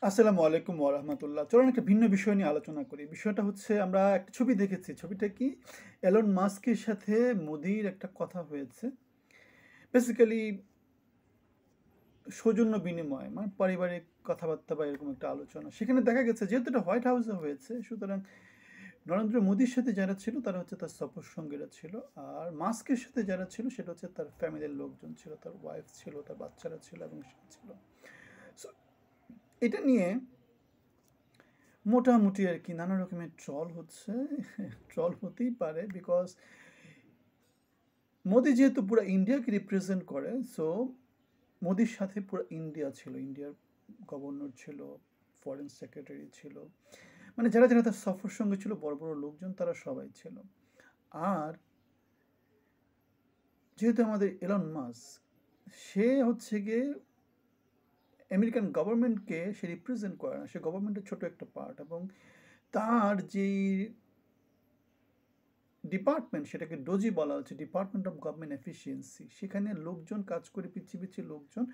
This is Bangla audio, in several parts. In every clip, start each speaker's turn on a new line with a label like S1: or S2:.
S1: আসসালামু আলাইকুম ওয়া রাহমাতুল্লাহ। চলুন একটা ভিন্ন বিষয় নিয়ে আলোচনা করি। বিষয়টা হচ্ছে আমরা একটা ছবি দেখেছি। ছবিটা কি? এলন মাস্কের সাথে মোদির একটা কথা হয়েছে। বেসিক্যালি সৌজন্য বিনিময় মানে পারিবারিক কথাবার্তা বা এরকম একটা আলোচনা। সেখানে দেখা গেছে যেহেতু এটা হোয়াইট হাউসে হয়েছে, সুতরাং নরেন্দ্র মোদির সাথে যারা ছিল তারা হচ্ছে তার সফর সঙ্গীরা ছিল। আর মাস্কের সাথে যারা ছিল সেটা হচ্ছে তার ফ্যামিলির লোকজন ছিল, তার ওয়াইফ ছিল, তার বাচ্চারা ছিল এবং সে ছিল। সো এটা নিয়ে মোটামুটি আর কি নানা রকমের ট্রল হচ্ছে। ট্রল হতেই পারে বিকজ মোদি যেহেতু পুরো ইন্ডিয়াকে রিপ্রেজেন্ট করে, সো মোদির সাথে পুরো ইন্ডিয়া ছিল, ইন্ডিয়ার গভর্নর ছিল, ফরেন সেক্রেটারি ছিল, মানে যারা যারা তার সফর সঙ্গে ছিল, বড় বড় লোকজন তারা সবাই ছিল। আর যেহেতু আমাদের এলন মাস্ক, সে হচ্ছে গিয়ে আমেরিকান গভর্নমেন্টকে সে রিপ্রেজেন্ট করে না, সে গভর্নমেন্টের ছোট একটা পার্ট, এবং তার যেই ডিপার্টমেন্ট, সেটাকে ডোজি বলা হচ্ছে, ডিপার্টমেন্ট অফ গভর্নমেন্ট এফিসিয়েন্সি, সেখানে লোকজন কাজ করে, পিচ্ছি পিচ্ছি লোকজন,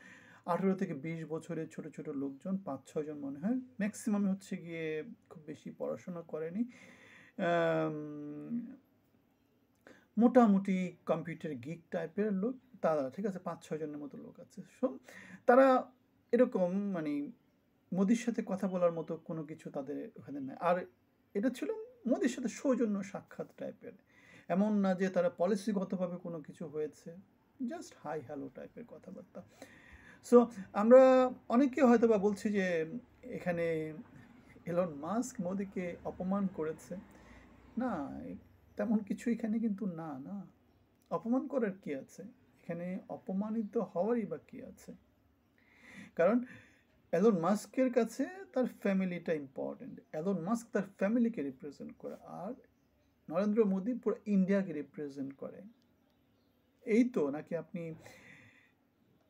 S1: 18 থেকে 20 বছরের ছোট ছোট লোকজন, 5-6 জন মনে হয়, ম্যাক্সিমাম হচ্ছে গিয়ে খুব বেশি পড়াশোনা করেনি, আম, মোটামুটি কম্পিউটার গিক টাইপের লোক, তারা ঠিক আছে 5-6 জনের মতো লোক আছে। সো তারা এরকম মানে মোদির সাথে কথা বলার মতো কোনো কিছু তাদের ওখানে নেই। আর এটা ছিল মোদির সাথে সৌজন্য সাক্ষাৎ টাইপের, এমন না যে তারা পলিসিগতভাবে কোনো কিছু হয়েছে, জাস্ট হাই হ্যালো টাইপের কথাবার্তা। সো আমরা অনেকে হয়তো বা বলছি যে এখানে এলন মাস্ক মোদিকে অপমান করেছে। না, তেমন কিছু এখানে কিন্তু না, না, অপমান করার কি আছে এখানে? অপমানিত হওয়ারই বা কি আছে? কারণ এলন মাস্কের কাছে তার ফ্যামিলিটা ইম্পর্টেন্ট, এলন মাস্ক তার ফ্যামিলিকে রিপ্রেজেন্ট করে, আর নরেন্দ্র মোদী পুরো ইন্ডিয়াকে রিপ্রেজেন্ট করে। এই তো নাকি আপনি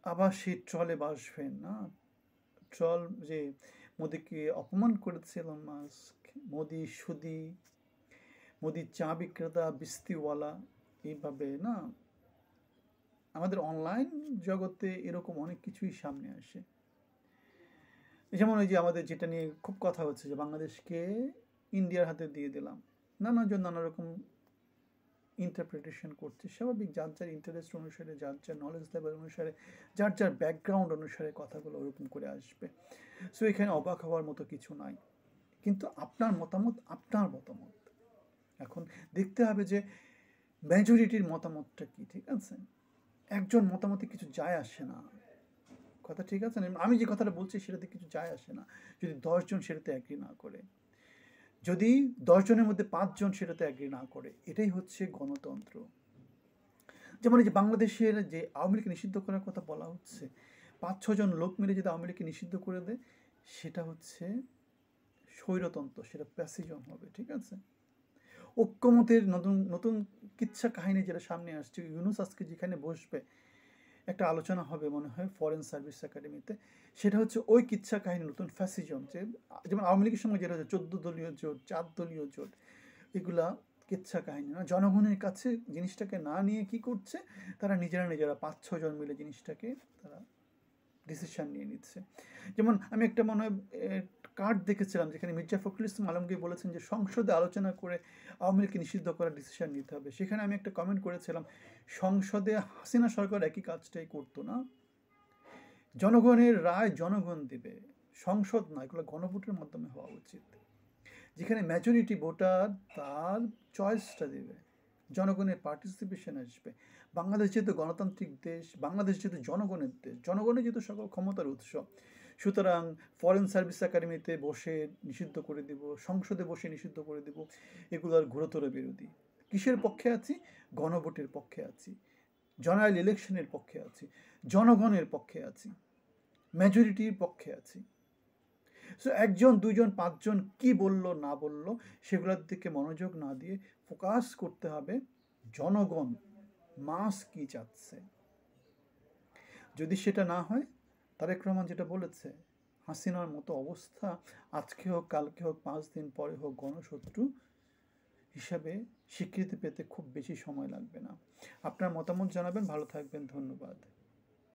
S1: আবার সেই ট্রলে বাসবেন? না, ট্রল যে মোদিকে অপমান করেছে এলন মাস্ক, মোদি সুদি, মোদি চা বিক্রেতা, বিস্তিওয়ালা, এইভাবে না, আমাদের অনলাইন জগতে এরকম অনেক কিছুই সামনে আসে। যেমন ওই যে আমাদের যেটা নিয়ে খুব কথা হচ্ছে যে বাংলাদেশকে ইন্ডিয়ার হাতে দিয়ে দিলাম, নানাজন নানা রকম ইন্টারপ্রিটেশন করছে, স্বাভাবিক, যার যার ইন্টারেস্ট অনুসারে, যার যার নলেজ লেভেল অনুসারে, যার যার ব্যাকগ্রাউন্ড অনুসারে কথাগুলো ওরকম করে আসবে। সো এখানে অবাক হওয়ার মতো কিছু নাই, কিন্তু আপনার মতামত আপনার মতামত। এখন দেখতে হবে যে মেজরিটির মতামতটা কি, ঠিক আছে? একজন মতামতে কিছু যায় আসে না, কথা ঠিক আছে না? আমি যে কথাটা বলছি সেটাতে কিছু যায় আসে না যদি 10 জন সেটাতে অ্যাগ্রি না করে, যদি 10 জনের মধ্যে 5 জন সেটাতে অ্যাগ্রি না করে। এটাই হচ্ছে গণতন্ত্র। যেমন এই যে বাংলাদেশের যে আওয়ামী লীগকে নিষিদ্ধ করার কথা বলা হচ্ছে, 5-6 জন লোক মিলে যদি আওয়ামী লীগকে নিষিদ্ধ করে দেয়, সেটা হচ্ছে স্বৈরতন্ত্র, সেটা প্যাসিজম হবে, ঠিক আছে? ঐক্যমতের নতুন নতুন কিচ্ছা কাহিনী যেটা সামনে আসছে, ইউনুস আজকে যেখানে বসবে, একটা আলোচনা হবে মনে হয় ফরেন সার্ভিস একাডেমিতে, সেটা হচ্ছে ওই কিচ্ছা কাহিনী, নতুন ফ্যাসিজম, যে যেমন আওয়ামী লীগের সঙ্গে যেটা হচ্ছে 14 দলীয় জোট, 4 দলীয় জোট, এগুলা কিচ্ছা কাহিনী না। জনগণের কাছে জিনিসটাকে না নিয়ে কি করছে, তারা নিজেরা নিজেরা 5-6 জন মিলে জিনিসটাকে তারা ডিসিশন নিয়ে নিচ্ছে। যেমন আমি একটা মনে হয় কার্ড দেখেছিলাম যেখানে মির্জা ফখরুল ইসলাম আলমগীর বলেছেন যে সংসদে আলোচনা করে আওয়ামী লীগকে নিষিদ্ধ করার ডিসিশন নিতে হবে। সেখানে আমি একটা কমেন্ট করেছিলাম, সংসদে হাসিনা সরকার একই কাজটাই করতো না? জনগণের রায় জনগণ দেবে, সংসদ না, এগুলো গণভোটের মাধ্যমে হওয়া উচিত, যেখানে মেজরিটি ভোটার তার চয়েসটা দেবে, জনগণের পার্টিসিপেশন আসবে। বাংলাদেশ যেহেতু গণতান্ত্রিক দেশ, বাংলাদেশ যেহেতু জনগণের দেশ, জনগণের যেহেতু সকল ক্ষমতার উৎস, সুতরাং ফরেন সার্ভিস একাডেমিতে বসে নিষিদ্ধ করে দিব, সংসদে বসে নিষিদ্ধ করে দিব, এগুলোর ঘোরতর বিরোধী। কিসের পক্ষে আছি? গণভোটের পক্ষে আছি, জেনারেল ইলেকশনের পক্ষে আছি, জনগণের পক্ষে আছি, মেজরিটির পক্ষে আছি। সো 1 জন 2 জন 5 জন কি বলল না বলল সেগুলোর দিকে মনোযোগ না দিয়ে ফোকাস করতে হবে জনগণ মাস কি চাচ্ছে। যদি সেটা না হয়, তারেক রহমান যেটা বলেছে, হাসিনার মতো অবস্থা আজকে হোক, কালকে হোক, 5 দিন পরে হোক, গণশত্রু হিসাবে স্বীকৃতি পেতে খুব বেশি সময় লাগবে না। আপনার মতামত জানাবেন, ভালো থাকবেন, ধন্যবাদ।